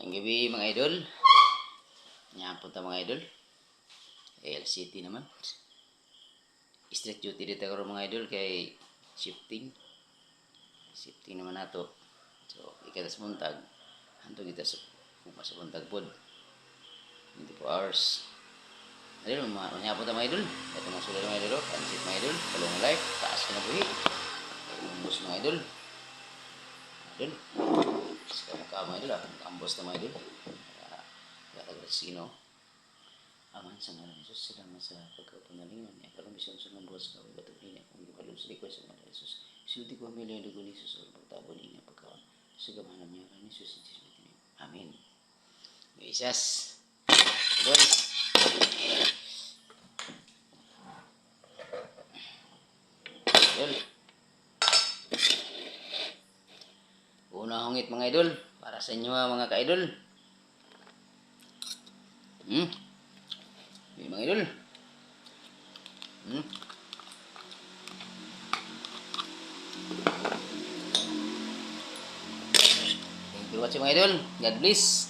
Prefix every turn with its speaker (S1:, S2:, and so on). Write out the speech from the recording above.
S1: Magandang gabi mga idol. Yan punta mga idol. LCT naman. Street duty dito ako mga idol kay shifting. Shifting naman nato. So, ikatas buntag. Hanto kita sa buntag pod. 24 hours. Ayun, mga punta mga idol. Ito mga sulat mga idol. Pansit mga idol. Kalong life. Taas ka na buhi. Umbos mga idol. Idol. Sekarang ka mga idol. Ambos na mga idol. Sino aman sa ngalan ni Jesus salamat sa pagkapanalingan niya karon bisan sa mga buwas ka batok niya kung gibalom sa request sa mga Jesus sulti ko pamilya ni dugo ni Jesus o pagtabo niya pagkaon sa gamanan niya kan Jesus in Jesus name amen Jesus boys idol una hongit mga idol para sa inyo mga ka-idol. Mga idol. Thank you for watching mga idol. God bless.